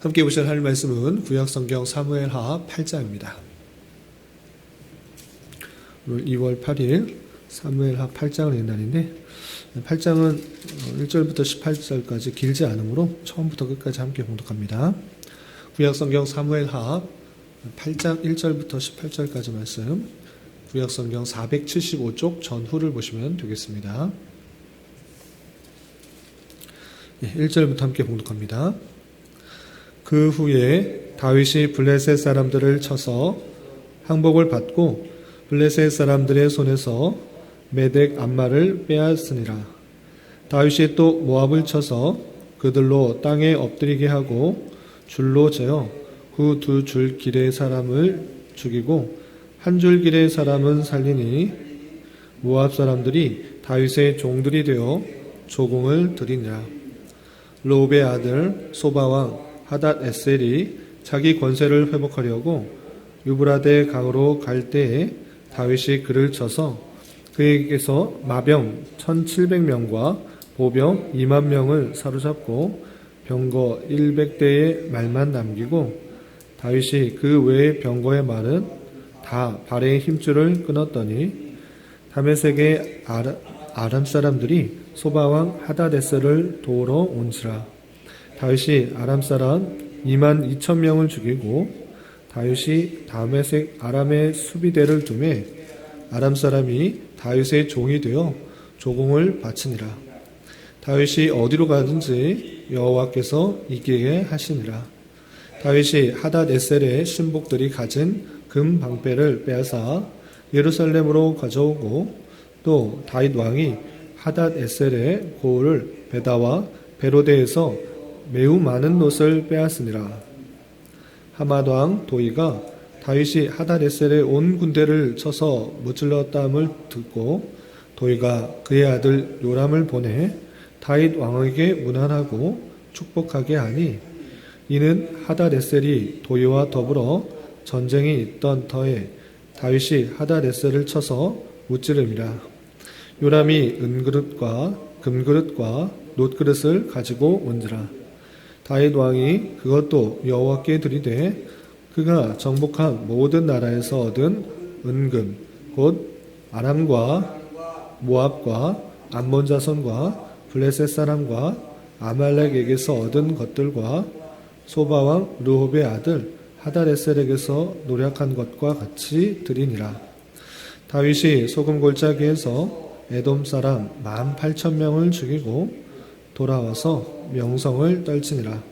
함께 보실 하나님 말씀은 구약성경 사무엘하 8장입니다. 오늘 2월 8일 사무엘하 8장을 읽는 날인데 8장은 1절부터 18절까지 길지 않으므로 처음부터 끝까지 함께 봉독합니다. 구약성경 사무엘하 8장 1절부터 18절까지 말씀, 구약성경 475쪽 전후를 보시면 되겠습니다. 1절부터 함께 봉독합니다. 그 후에 다윗이 블레셋 사람들을 쳐서 항복을 받고 블레셋 사람들의 손에서 메덱 암마를 빼앗으니라. 다윗이 또 모압을 쳐서 그들로 땅에 엎드리게 하고 줄로 재어 그 두 줄 길의 사람을 죽이고 한 줄 길의 사람은 살리니 모압 사람들이 다윗의 종들이 되어 조공을 드리니라. 르홉의 아들 소바왕 하닷 에셀이 자기 권세를 회복하려고 유브라데 강으로 갈 때에 다윗이 그를 쳐서 그에게서 마병 1700명과 보병 2만 명을 사로잡고 병거 100대의 말만 남기고 다윗이 그 외의 병거의 말은 다 발의 힘줄을 끊었더니 다메섹의 아람 사람들이 소바왕 하닷에셀을 도우러 온지라. 다윗이 아람 사람 2만 2천 명을 죽이고 다윗이 다메섹 아람의 수비대를 두매 아람 사람이 다윗의 종이 되어 조공을 바치니라. 다윗이 어디로 가든지 여호와께서 이기게 하시니라. 다윗이 하닷에셀의 신복들이 가진 금 방패를 빼앗아 예루살렘으로 가져오고 또 다윗 왕이 하닷에셀의 고을 베다와 베로데에서 매우 많은 놋을 빼앗으니라. 하맛 왕 도이가 다윗이 하닷에셀의 온 군대를 쳐서 무찔렀다함을 듣고 도이가 그의 아들 요람을 보내 다윗 왕에게 문안하고 축복하게 하니 이는 하닷에셀이 도이와 더불어 전쟁이 있던 터에 다윗이 하닷에셀을 쳐서 무찌름이라. 요람이 은그릇과 금그릇과 놋그릇을 가지고 온지라. 다윗 왕이 그것도 여호와께 드리되 그가 정복한 모든 나라에서 얻은 은금 곧 아람과 모압과 암몬 자손과 블레셋 사람과 아말렉에게서 얻은 것들과 소바왕 르홉의 아들 하닷에셀에게서 노력한 것과 같이 드리니라. 다윗이 소금 골짜기에서 에돔 사람 18,000명을 죽이고 돌아와서 명성을 떨치니라.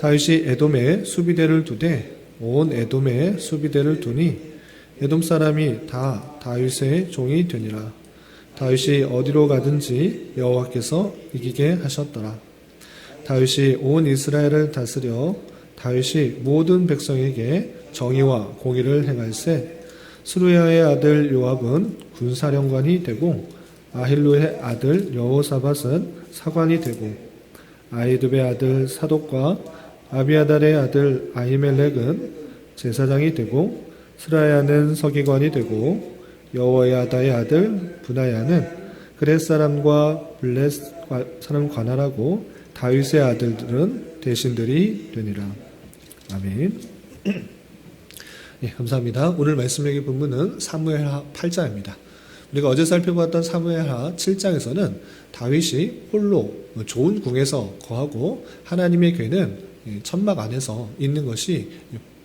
다윗이 에돔에 수비대를 두되 온 에돔에 수비대를 두니 에돔 사람이 다 다윗의 종이 되니라. 다윗이 어디로 가든지 여호와께서 이기게 하셨더라. 다윗이 온 이스라엘을 다스려 다윗이 모든 백성에게 정의와 공의를 행할세 스루야의 아들 요압은 군사령관이 되고 아힐루의 아들 여호사밧은 사관이 되고 아히두베의 아들 사독과 아비아달의 아들 아히멜렉은 제사장이 되고 스라야는 서기관이 되고 여호야다의 아들 분하야는 그렛 사람과 블렛 사람 관할하고 다윗의 아들들은 대신들이 되니라. 아멘. 네, 감사합니다. 오늘 말씀의 본문은 사무엘하 8장입니다. 우리가 어제 살펴봤던 사무엘하 7장에서는 다윗이 홀로 좋은 궁에서 거하고 하나님의 궤는 천막 안에서 있는 것이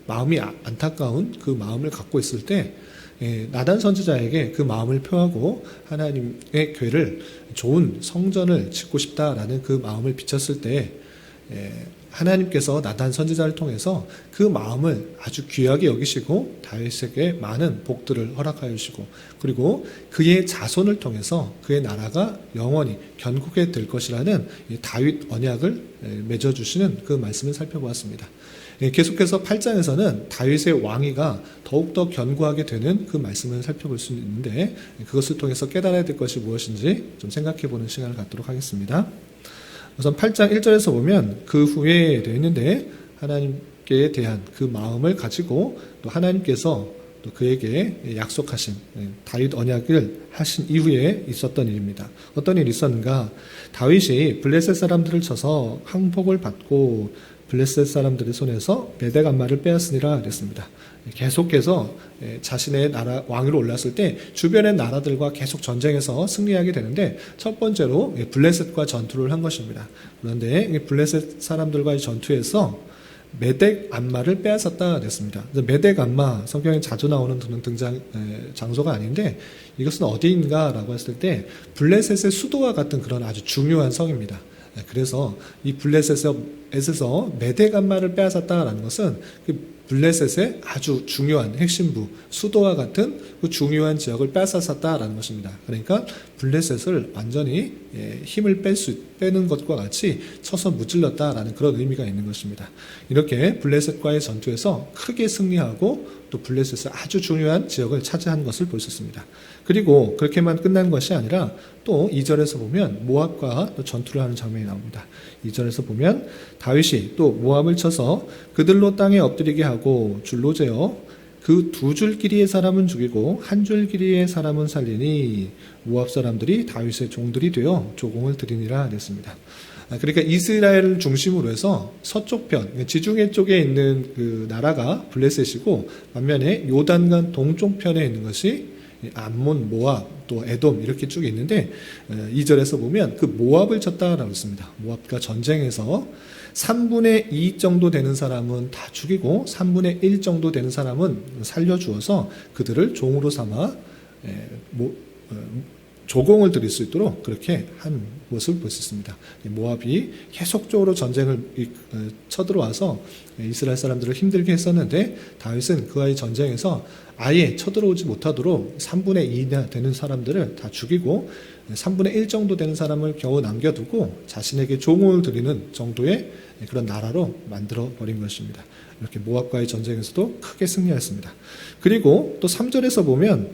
마음이 안타까운 그 마음을 갖고 있을 때 나단 선지자에게 그 마음을 표하고 하나님의 궤를 좋은 성전을 짓고 싶다라는 그 마음을 비쳤을 때 하나님께서 나단 선지자를 통해서 그 마음을 아주 귀하게 여기시고 다윗에게 많은 복들을 허락하여 주시고 그리고 그의 자손을 통해서 그의 나라가 영원히 견고하게 될 것이라는 다윗 언약을 맺어주시는 그 말씀을 살펴보았습니다. 계속해서 8장에서는 다윗의 왕위가 더욱더 견고하게 되는 그 말씀을 살펴볼 수 있는데 그것을 통해서 깨달아야 될 것이 무엇인지 좀 생각해보는 시간을 갖도록 하겠습니다. 우선 8장 1절에서 보면 그 후에 되어 있는데 하나님께 대한 그 마음을 가지고 또 하나님께서 또 그에게 약속하신 다윗 언약을 하신 이후에 있었던 일입니다. 어떤 일이 있었는가? 다윗이 블레셋 사람들을 쳐서 항복을 받고 블레셋 사람들의 손에서 메덱 암마를 빼앗으니라 그랬습니다. 계속해서 자신의 나라 왕위로 올랐을 때 주변의 나라들과 계속 전쟁에서 승리하게 되는데 첫 번째로 블레셋과 전투를 한 것입니다. 그런데 블레셋 사람들과의 전투에서 메덱 암마를 빼앗았다 그랬습니다. 메덱 암마, 성경에 자주 나오는 등장 장소가 아닌데 이것은 어디인가라고 했을 때 블레셋의 수도와 같은 그런 아주 중요한 성입니다. 그래서 이 블레셋에서 메덱 암마를 빼앗았다라는 것은 그 블레셋의 아주 중요한 핵심부, 수도와 같은 그 중요한 지역을 빼앗았다라는 것입니다. 그러니까 블레셋을 완전히 힘을 빼는 것과 같이 쳐서 무찔렀다라는 그런 의미가 있는 것입니다. 이렇게 블레셋과의 전투에서 크게 승리하고 또 블레셋의 아주 중요한 지역을 차지한 것을 볼 수 있습니다. 그리고 그렇게만 끝난 것이 아니라 또 2절에서 보면 모압과 또 전투를 하는 장면이 나옵니다. 2절에서 보면 다윗이 또 모압을 쳐서 그들로 땅에 엎드리게 하고 줄로 재어 그 두 줄 길이의 사람은 죽이고 한 줄 길이의 사람은 살리니 모압 사람들이 다윗의 종들이 되어 조공을 드리니라 그랬습니다. 그러니까 이스라엘을 중심으로 해서 서쪽편, 지중해 쪽에 있는 그 나라가 블레셋이고 반면에 요단강 동쪽편에 있는 것이 암몬, 모압, 또 에돔 이렇게 쭉 있는데 2절에서 보면 그 모압을 쳤다라고 했습니다. 모압과 전쟁에서 3분의 2 정도 되는 사람은 다 죽이고 3분의 1 정도 되는 사람은 살려주어서 그들을 종으로 삼아 조공을 드릴 수 있도록 그렇게 한 모습을 볼 수 있습니다. 모압이 계속적으로 전쟁을 쳐들어와서 이스라엘 사람들을 힘들게 했었는데 다윗은 그와의 전쟁에서 아예 쳐들어오지 못하도록 3분의 2나 되는 사람들을 다 죽이고 3분의 1 정도 되는 사람을 겨우 남겨두고 자신에게 종을 드리는 정도의 그런 나라로 만들어 버린 것입니다. 이렇게 모압과의 전쟁에서도 크게 승리했습니다. 그리고 또 3절에서 보면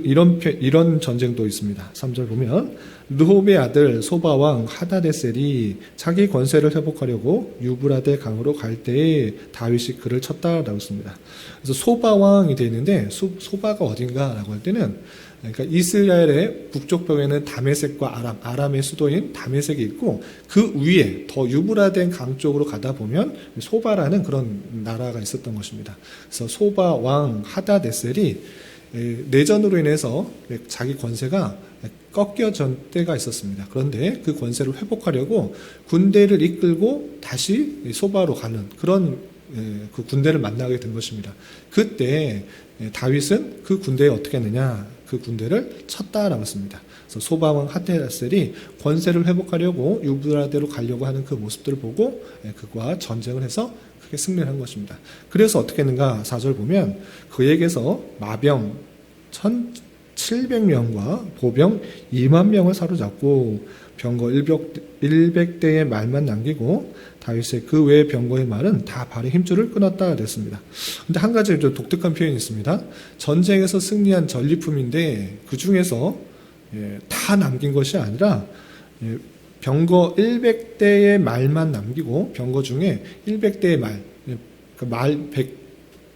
이런 전쟁도 있습니다. 3절 보면 르홉의 아들 소바왕 하다데셀이 자기 권세를 회복하려고 유브라데 강으로 갈 때에 다윗이 그를 쳤다라고 했습니다. 그래서 소바왕이 되어 있는데 소바가 어딘가라고 할 때는 그러니까 이스라엘의 북쪽 벽에는 다메섹과 아람의 수도인 다메섹이 있고 그 위에 더 유브라데 강 쪽으로 가다 보면 소바라는 그런 나라가 있었던 것입니다. 그래서 소바 왕 하다데셀이 내전으로 인해서 자기 권세가 꺾여진 때가 있었습니다. 그런데 그 권세를 회복하려고 군대를 이끌고 다시 소바로 가는 그런 그 군대를 만나게 된 것입니다. 그때 다윗은 그 군대에 어떻게 했느냐? 그 군대를 쳤다라고 했습니다. 그래서 소바왕 하다데셀이 권세를 회복하려고 유브라데로 가려고 하는 그 모습들을 보고 그와 전쟁을 해서 크게 승리를 한 것입니다. 그래서 어떻게 했는가? 4절 보면 그에게서 마병 1,700명과 보병 2만 명을 사로잡고 병거 100대의 말만 남기고 다윗의 그 외의 병거의 말은 다 발의 힘줄을 끊었다 그랬습니다. 근데 한 가지 좀 독특한 표현이 있습니다. 전쟁에서 승리한 전리품인데 그 중에서 다 남긴 것이 아니라 병거 100대의 말만 남기고 병거 중에 100대의 말, 말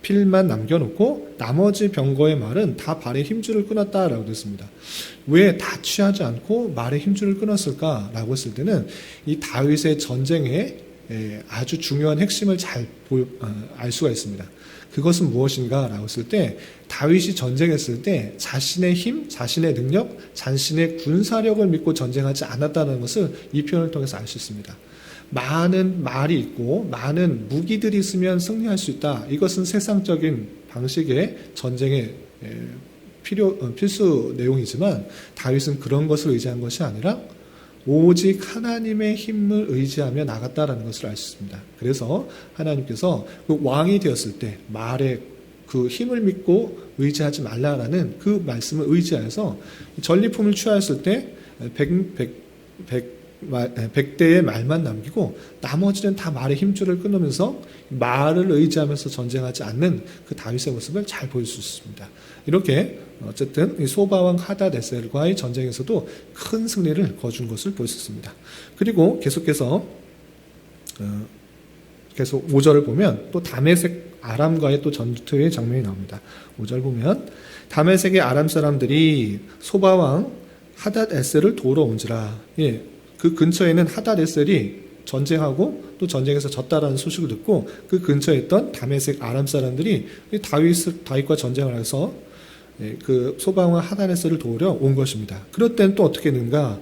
100필만 남겨놓고 나머지 병거의 말은 다 발의 힘줄을 끊었다라고 했습니다. 왜 다 취하지 않고 말의 힘줄을 끊었을까라고 했을 때는 이 다윗의 전쟁에 아주 중요한 핵심을 잘 알 수가 있습니다. 그것은 무엇인가라고 했을 때 다윗이 전쟁했을 때 자신의 힘, 자신의 능력, 자신의 군사력을 믿고 전쟁하지 않았다는 것을 이 표현을 통해서 알 수 있습니다. 많은 말이 있고 많은 무기들이 있으면 승리할 수 있다. 이것은 세상적인 방식의 전쟁의 필수 내용이지만 다윗은 그런 것을 의지한 것이 아니라 오직 하나님의 힘을 의지하며 나갔다라는 것을 알 수 있습니다. 그래서 하나님께서 그 왕이 되었을 때 말의 그 힘을 믿고 의지하지 말라라는 그 말씀을 의지하여서 전리품을 취하였을 때 100대의 말만 남기고 나머지는 다 말의 힘줄을 끊으면서 말을 의지하면서 전쟁하지 않는 그 다윗의 모습을 잘 보일 수 있습니다. 이렇게 어쨌든 이 소바왕 하다데셀과의 전쟁에서도 큰 승리를 거둔 것을 볼 수 있습니다. 그리고 계속해서 계속 5절을 보면 또 다메섹 아람과의 또 전투의 장면이 나옵니다. 5절 보면 다메섹의 아람 사람들이 소바왕 하닷에셀을 도우러 온지라. 그 근처에는 하닷에셀이 전쟁하고 또 또 전쟁에서 졌다라는 소식을 듣고 그 근처에 있던 다메섹 아람 사람들이 다윗과 전쟁을 해서 그 소방왕 하다네스를 도우러 온 것입니다. 그럴 때는 또 어떻게 했는가?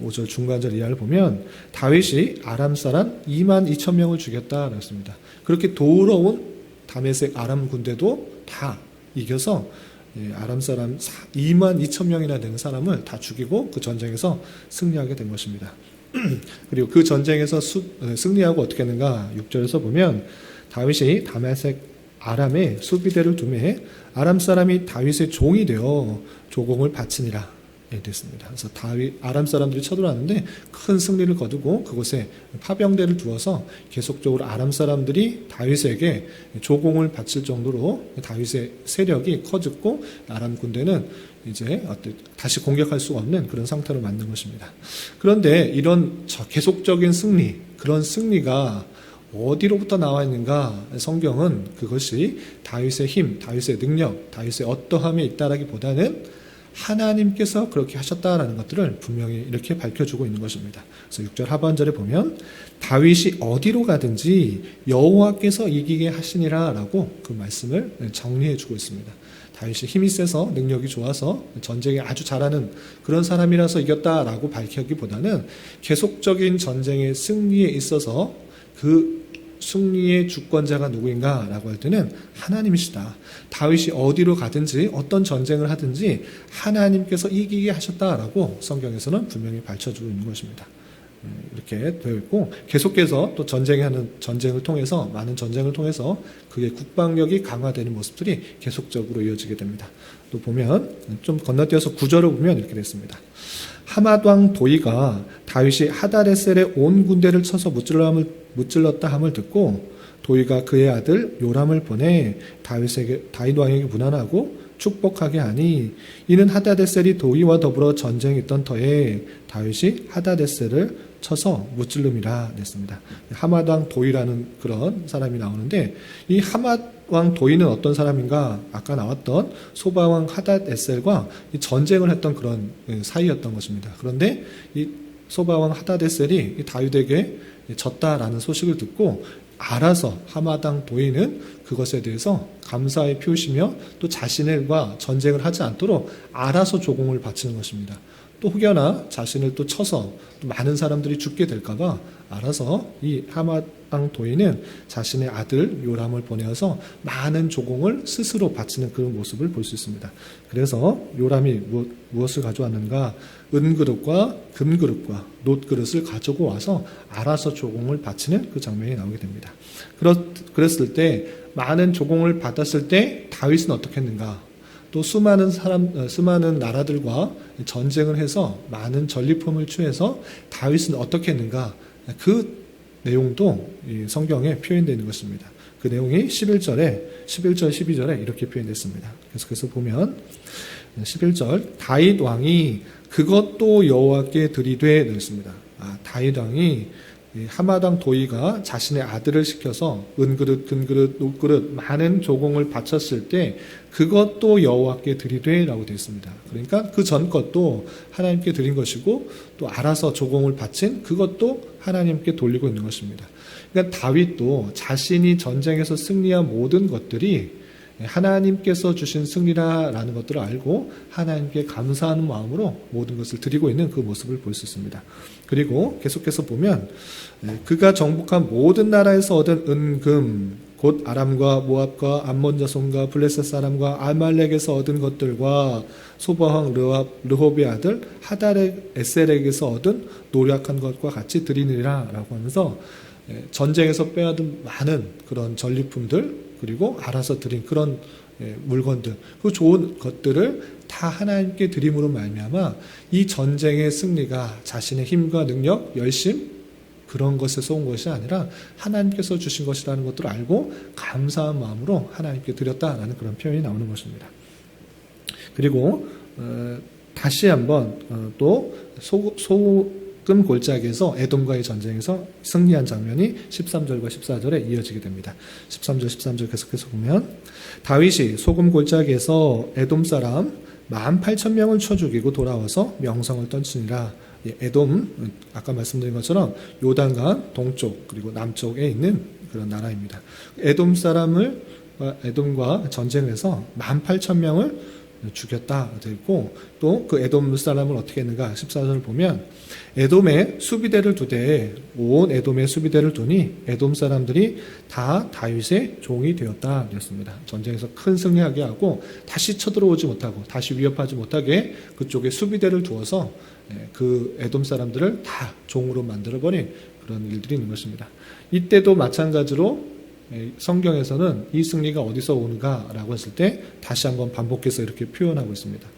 5절 중간절 이하를 보면 다윗이 아람 사람 2만 2천 명을 죽였다 그랬습니다. 그렇게 도우러 온 다메섹 아람 군대도 다 이겨서 아람 사람 2만 2천 명이나 되는 사람을 다 죽이고 그 전쟁에서 승리하게 된 것입니다. 그리고 그 전쟁에서 승리하고 어떻게 했는가? 6절에서 보면 다윗이 다메섹 아람에 수비대를 두매 아람 사람이 다윗의 종이 되어 조공을 바치니라 됐습니다. 그래서 아람 사람들이 쳐들어왔는데 큰 승리를 거두고 그곳에 파병대를 두어서 계속적으로 아람 사람들이 다윗에게 조공을 바칠 정도로 다윗의 세력이 커졌고 아람 군대는 이제 다시 공격할 수가 없는 그런 상태로 만든 것입니다. 그런데 이런 계속적인 승리, 그런 승리가 어디로부터 나와 있는가? 성경은 그것이 다윗의 힘, 다윗의 능력, 다윗의 어떠함에 있다라기보다는 하나님께서 그렇게 하셨다라는 것들을 분명히 이렇게 밝혀주고 있는 것입니다. 그래서 6절 하반절에 보면 다윗이 어디로 가든지 여호와께서 이기게 하시니라 라고 그 말씀을 정리해주고 있습니다. 다윗이 힘이 세서 능력이 좋아서 전쟁에 아주 잘하는 그런 사람이라서 이겼다라고 밝히기보다는 계속적인 전쟁의 승리에 있어서 그 승리의 주권자가 누구인가 라고 할 때는 하나님이시다. 다윗이 어디로 가든지 어떤 전쟁을 하든지 하나님께서 이기게 하셨다라고 성경에서는 분명히 밝혀주고 있는 것입니다. 이렇게 되어 있고 계속해서 또 전쟁을 통해서 많은 전쟁을 통해서 그의 국방력이 강화되는 모습들이 계속적으로 이어지게 됩니다. 또 보면 좀 건너뛰어서 9절을 보면 이렇게 됐습니다. 하맛왕 도이가 다윗이 하다레셀의 온 군대를 쳐서 무찔렀다 함을 듣고 도이가 그의 아들 요람을 보내 다윗 왕에게 문안하고 축복하게 하니 이는 하다데셀이 도이와 더불어 전쟁이 있던 터에 다윗이 하다데셀을 쳐서 무찔름이라 냈습니다. 하맛왕 도이라는 그런 사람이 나오는데 이 하맛왕 도이는 어떤 사람인가? 아까 나왔던 소바왕 하닷에셀과 전쟁을 했던 그런 사이였던 것입니다. 그런데 이 소바왕 하닷에셀이 다윗에게 졌다라는 소식을 듣고 알아서 하마당 도인은 그것에 대해서 감사의 표시며 또 자신과 전쟁을 하지 않도록 알아서 조공을 바치는 것입니다. 또 혹여나 자신을 또 쳐서 또 많은 사람들이 죽게 될까봐 알아서 이 하마당 도인은 자신의 아들 요람을 보내어서 많은 조공을 스스로 바치는 그런 모습을 볼 수 있습니다. 그래서 요람이 무엇을 가져왔는가? 은그릇과 금그릇과 놋그릇을 가지고 와서 알아서 조공을 바치는 그 장면이 나오게 됩니다. 그랬을 때 많은 조공을 받았을 때 다윗은 어떻게 했는가? 또 수많은 나라들과 전쟁을 해서 많은 전리품을 취해서 다윗은 어떻게 했는가? 그 내용도 이 성경에 표현되어 있는 것입니다. 그 내용이 11절, 12절에 이렇게 표현됐습니다. 계속해서 보면 11절 다윗 왕이 그것도 여호와께 드리되 되었습니다. 다윗 왕이 하마당 도이가 자신의 아들을 시켜서 은그릇, 금그릇, 놋그릇 많은 조공을 바쳤을 때 그것도 여호와께 드리되라고 되어 있습니다. 그러니까 그 전 것도 하나님께 드린 것이고 또 알아서 조공을 바친 그것도 하나님께 돌리고 있는 것입니다. 그러니까 다윗도 자신이 전쟁에서 승리한 모든 것들이 하나님께서 주신 승리라는 것들을 알고 하나님께 감사하는 마음으로 모든 것을 드리고 있는 그 모습을 볼 수 있습니다. 그리고 계속해서 보면 그가 정복한 모든 나라에서 얻은 은금 곧 아람과 모압과 암몬 자손과 블레셋 사람과 아말렉에서 얻은 것들과 소바왕 르홉의 아들 하다레셀에게서 얻은 노력한 것과 같이 드리느니라 라고 하면서 전쟁에서 빼앗은 많은 그런 전리품들 그리고 알아서 드린 그런 물건들, 그 좋은 것들을 다 하나님께 드림으로 말미암아 이 전쟁의 승리가 자신의 힘과 능력, 열심 그런 것에서 온 것이 아니라 하나님께서 주신 것이라는 것들을 알고 감사한 마음으로 하나님께 드렸다라는 그런 표현이 나오는 것입니다. 그리고 다시 한번 또 소금 골짜기에서 에돔과의 전쟁에서 승리한 장면이 13절과 14절에 이어지게 됩니다. 13절, 13절 계속해서 보면 다윗이 소금 골짜기에서 에돔 사람 18,000명을 쳐 죽이고 돌아와서 명성을 떨치니라. 에돔, 아까 말씀드린 것처럼 요단강 동쪽 그리고 남쪽에 있는 그런 나라입니다. 에돔과 전쟁을 해서 18,000명을 죽였다 되어 있고, 또 그 에돔 사람을 어떻게 했는가 14절을 보면 에돔에 수비대를 두되 온 에돔에 수비대를 두니 에돔 사람들이 다 다윗의 종이 되었다 되었습니다. 전쟁에서 큰 승리하게 하고 다시 쳐들어오지 못하고 다시 위협하지 못하게 그쪽에 수비대를 두어서 그 에돔 사람들을 다 종으로 만들어버린 그런 일들이 있는 것입니다. 이때도 마찬가지로 성경에서는 이 승리가 어디서 오는가라고 했을 때 다시 한번 반복해서 이렇게 표현하고 있습니다.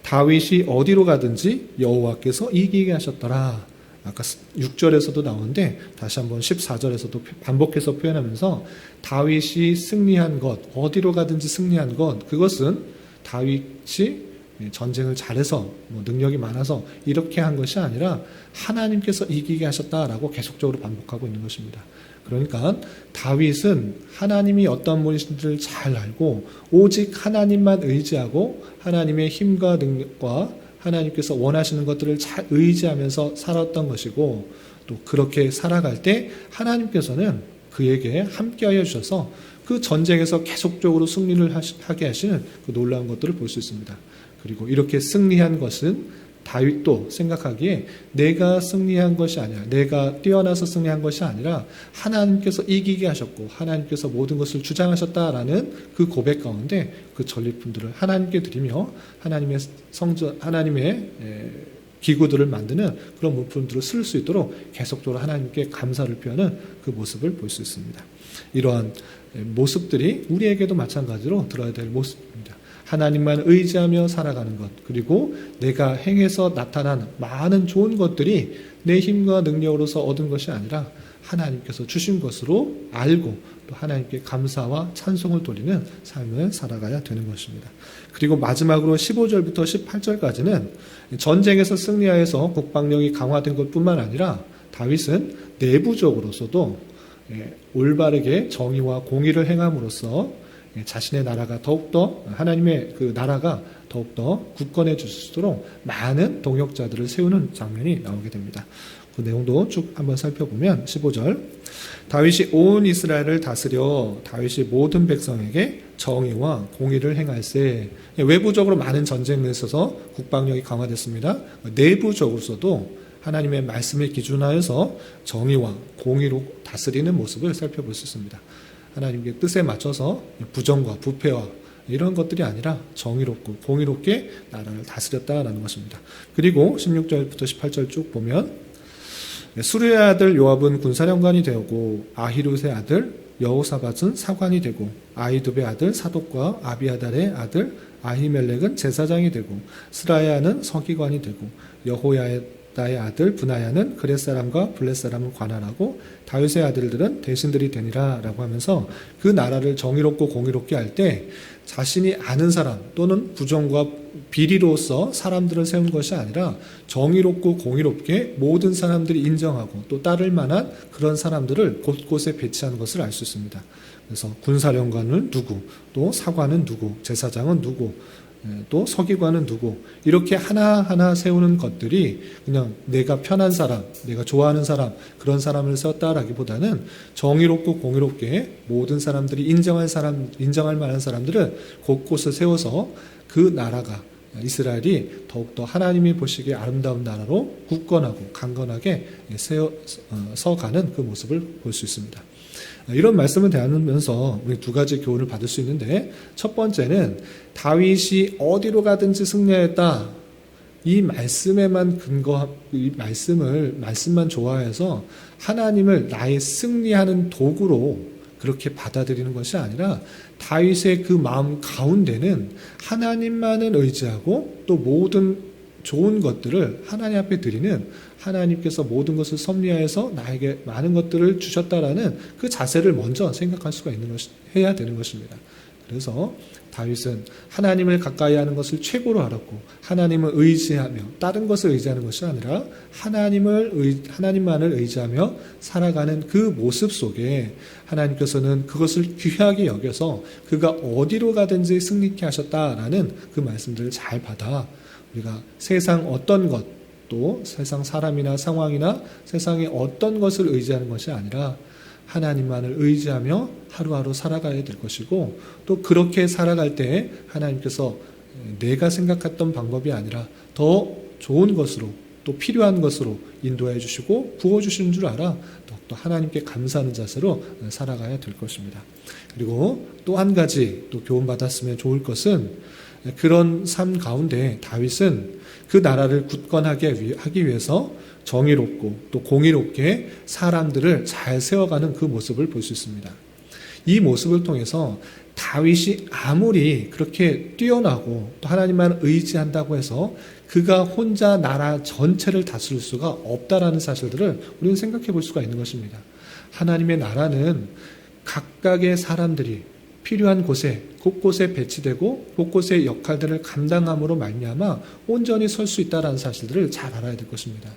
다윗이 어디로 가든지 여호와께서 이기게 하셨더라. 아까 6절에서도 나오는데 다시 한번 14절에서도 반복해서 표현하면서 다윗이 승리한 것, 어디로 가든지 승리한 것, 그것은 다윗이 전쟁을 잘해서 능력이 많아서 이렇게 한 것이 아니라 하나님께서 이기게 하셨다라고 계속적으로 반복하고 있는 것입니다. 그러니까 다윗은 하나님이 어떤 분이신지를 잘 알고 오직 하나님만 의지하고 하나님의 힘과 능력과 하나님께서 원하시는 것들을 잘 의지하면서 살았던 것이고, 또 그렇게 살아갈 때 하나님께서는 그에게 함께하여 주셔서 그 전쟁에서 계속적으로 승리를 하게 하시는 그 놀라운 것들을 볼 수 있습니다. 그리고 이렇게 승리한 것은 다윗도 생각하기에 내가 승리한 것이 아니라, 내가 뛰어나서 승리한 것이 아니라 하나님께서 이기게 하셨고 하나님께서 모든 것을 주장하셨다라는 그 고백 가운데 그 전리품들을 하나님께 드리며 하나님의 기구들을 만드는 그런 물품들을 쓸 수 있도록 계속적으로 하나님께 감사를 표하는 그 모습을 볼 수 있습니다. 이러한 모습들이 우리에게도 마찬가지로 들어야 될 모습입니다. 하나님만 의지하며 살아가는 것, 그리고 내가 행해서 나타난 많은 좋은 것들이 내 힘과 능력으로서 얻은 것이 아니라 하나님께서 주신 것으로 알고 또 하나님께 감사와 찬송을 돌리는 삶을 살아가야 되는 것입니다. 그리고 마지막으로 15절부터 18절까지는 전쟁에서 승리하여서 국방력이 강화된 것뿐만 아니라 다윗은 내부적으로서도 올바르게 정의와 공의를 행함으로써 자신의 나라가 더욱더, 하나님의 그 나라가 더욱더 굳건해질 수 있도록 많은 동역자들을 세우는 장면이 나오게 됩니다. 그 내용도 쭉 한번 살펴보면 15절, 다윗이 온 이스라엘을 다스려 다윗이 모든 백성에게 정의와 공의를 행할세. 외부적으로 많은 전쟁에 있어서 국방력이 강화됐습니다. 내부적으로서도 하나님의 말씀을 기준하여서 정의와 공의로 다스리는 모습을 살펴볼 수 있습니다. 하나님의 뜻에 맞춰서 부정과 부패와 이런 것들이 아니라 정의롭고 공의롭게 나라를 다스렸다라는 것입니다. 그리고 16절부터 18절 쭉 보면 수르의 아들 요압은 군사령관이 되었고 아히룻의 아들 여호사밧은 사관이 되고 아히두베의 아들 사독과 아비아달의 아들 아히멜렉은 제사장이 되고 스라야는 서기관이 되고 여호야다의 아들 브나야는 그렛 사람과 블렛 사람을 관할하고 다윗의 아들들은 대신들이 되니라 라고 하면서 그 나라를 정의롭고 공의롭게 할 때 자신이 아는 사람 또는 부정과 비리로서 사람들을 세운 것이 아니라 정의롭고 공의롭게 모든 사람들이 인정하고 또 따를 만한 그런 사람들을 곳곳에 배치하는 것을 알 수 있습니다. 그래서 군사령관은 누구, 또 사관은 누구, 제사장은 누구, 또 서기관은 누구, 이렇게 하나하나 세우는 것들이 그냥 내가 편한 사람, 내가 좋아하는 사람, 그런 사람을 세웠다라기보다는 정의롭고 공의롭게 모든 사람들이 인정할 만한 사람들을 곳곳에 세워서 그 나라가, 이스라엘이 더욱더 하나님이 보시기에 아름다운 나라로 굳건하고 강건하게 서가는 그 모습을 볼 수 있습니다. 이런 말씀을 대하면서 우리 두 가지 교훈을 받을 수 있는데, 첫 번째는 다윗이 어디로 가든지 승리했다. 이 말씀에만 이 말씀만 좋아해서 하나님을 나의 승리하는 도구로 그렇게 받아들이는 것이 아니라 다윗의 그 마음 가운데는 하나님만을 의지하고 또 모든 좋은 것들을 하나님 앞에 드리는, 하나님께서 모든 것을 섭리하여서 나에게 많은 것들을 주셨다라는 그 자세를 먼저 생각할 수가 해야 되는 것입니다. 그래서 다윗은 하나님을 가까이 하는 것을 최고로 알았고 하나님을 의지하며 다른 것을 의지하는 것이 아니라 하나님만을 의지하며 살아가는 그 모습 속에 하나님께서는 그것을 귀하게 여겨서 그가 어디로 가든지 승리케 하셨다라는 그 말씀들을 잘 받아 우리가 세상 어떤 것, 또 세상 사람이나 상황이나 세상의 어떤 것을 의지하는 것이 아니라 하나님만을 의지하며 하루하루 살아가야 될 것이고, 또 그렇게 살아갈 때 하나님께서 내가 생각했던 방법이 아니라 더 좋은 것으로 또 필요한 것으로 인도해 주시고 부어주시는 줄 알아 더욱더 하나님께 감사하는 자세로 살아가야 될 것입니다. 그리고 또 한 가지 또 교훈받았으면 좋을 것은, 그런 삶 가운데 다윗은 그 나라를 굳건하게 하기 위해서 정의롭고 또 공의롭게 사람들을 잘 세워가는 그 모습을 볼 수 있습니다. 이 모습을 통해서 다윗이 아무리 그렇게 뛰어나고 또 하나님만 의지한다고 해서 그가 혼자 나라 전체를 다스릴 수가 없다라는 사실들을 우리는 생각해 볼 수가 있는 것입니다. 하나님의 나라는 각각의 사람들이 필요한 곳에 곳곳에 배치되고 곳곳의 역할들을 감당함으로 말미암아 온전히 설 수 있다는 사실들을 잘 알아야 될 것입니다.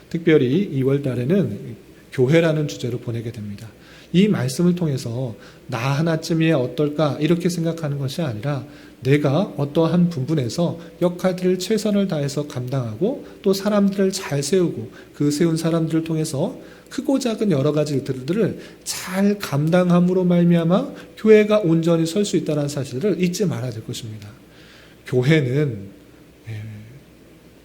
특별히 2월 달에는 교회라는 주제로 보내게 됩니다. 이 말씀을 통해서 나 하나쯤이야 어떨까 이렇게 생각하는 것이 아니라 내가 어떠한 부분에서 역할들을 최선을 다해서 감당하고 또 사람들을 잘 세우고 그 세운 사람들을 통해서 크고 작은 여러 가지 일들을 잘 감당함으로 말미암아 교회가 온전히 설 수 있다는 사실을 잊지 말아야 될 것입니다. 교회는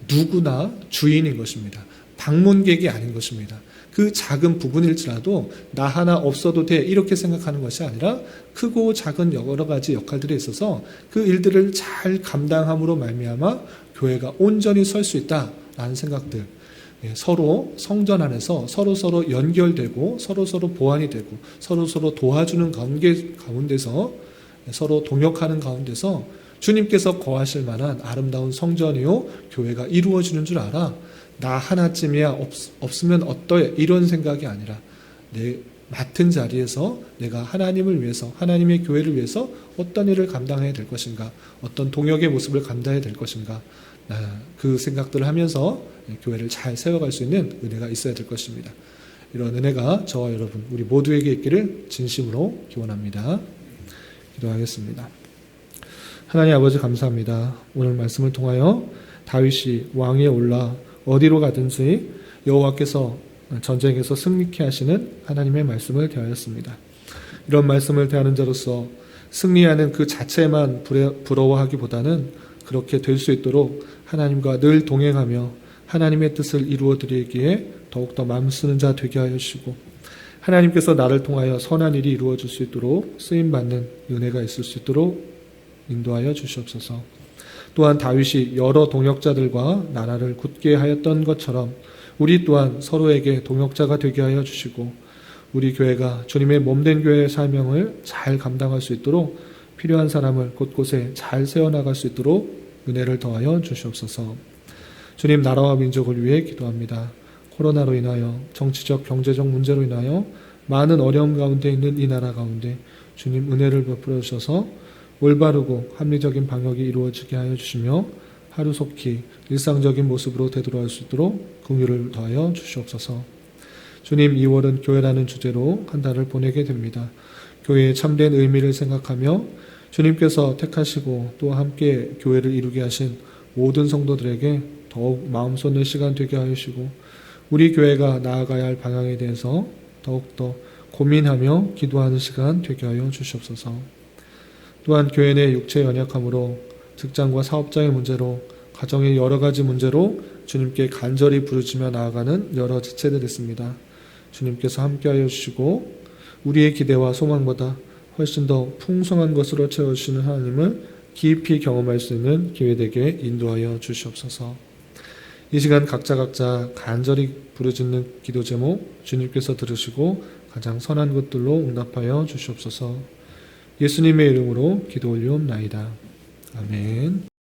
누구나 주인인 것입니다. 방문객이 아닌 것입니다. 그 작은 부분일지라도 나 하나 없어도 돼 이렇게 생각하는 것이 아니라 크고 작은 여러 가지 역할들에 있어서 그 일들을 잘 감당함으로 말미암아 교회가 온전히 설 수 있다라는 생각들, 서로 성전 안에서 서로 연결되고 서로 보완이 되고 서로 도와주는 관계 가운데서 서로 동역하는 가운데서 주님께서 거하실 만한 아름다운 성전이요 교회가 이루어지는 줄 알아. 나 하나쯤이야 없으면 어떠해 이런 생각이 아니라 내 맡은 자리에서 내가 하나님을 위해서 하나님의 교회를 위해서 어떤 일을 감당해야 될 것인가, 어떤 동역의 모습을 감당해야 될 것인가, 그 생각들을 하면서 교회를 잘 세워갈 수 있는 은혜가 있어야 될 것입니다. 이런 은혜가 저와 여러분 우리 모두에게 있기를 진심으로 기원합니다. 기도하겠습니다. 하나님 아버지 감사합니다. 오늘 말씀을 통하여 다윗이 왕위에 올라 어디로 가든지 여호와께서 전쟁에서 승리케 하시는 하나님의 말씀을 대하였습니다. 이런 말씀을 대하는 자로서 승리하는 그 자체만 부러워하기보다는 그렇게 될 수 있도록 하나님과 늘 동행하며 하나님의 뜻을 이루어 드리기에 더욱더 마음 쓰는 자 되게 하여 주시고, 하나님께서 나를 통하여 선한 일이 이루어질 수 있도록 쓰임받는 은혜가 있을 수 있도록 인도하여 주시옵소서. 또한 다윗이 여러 동역자들과 나라를 굳게 하였던 것처럼 우리 또한 서로에게 동역자가 되게 하여 주시고, 우리 교회가 주님의 몸된 교회의 사명을 잘 감당할 수 있도록 필요한 사람을 곳곳에 잘 세워나갈 수 있도록 은혜를 더하여 주시옵소서. 주님, 나라와 민족을 위해 기도합니다. 코로나로 인하여 정치적 경제적 문제로 인하여 많은 어려움 가운데 있는 이 나라 가운데 주님 은혜를 베풀어 주셔서 올바르고 합리적인 방역이 이루어지게 하여 주시며 하루속히 일상적인 모습으로 되돌아올 수 있도록 긍휼을 더하여 주시옵소서. 주님, 2월은 교회라는 주제로 한 달을 보내게 됩니다. 교회의 참된 의미를 생각하며 주님께서 택하시고 또 함께 교회를 이루게 하신 모든 성도들에게 더욱 마음 쏟는 시간 되게 하여 주시고, 우리 교회가 나아가야 할 방향에 대해서 더욱더 고민하며 기도하는 시간 되게 하여 주시옵소서. 또한 교회 내 육체 연약함으로 직장과 사업장의 문제로 가정의 여러 가지 문제로 주님께 간절히 부르짖며 나아가는 여러 지체들이 있습니다. 주님께서 함께하여 주시고 우리의 기대와 소망보다 훨씬 더 풍성한 것으로 채워주시는 하나님을 깊이 경험할 수 있는 기회되게 인도하여 주시옵소서. 이 시간 각자 간절히 부르짖는 기도 제목 주님께서 들으시고 가장 선한 것들로 응답하여 주시옵소서. 예수님의 이름으로 기도 올리옵나이다. 아멘.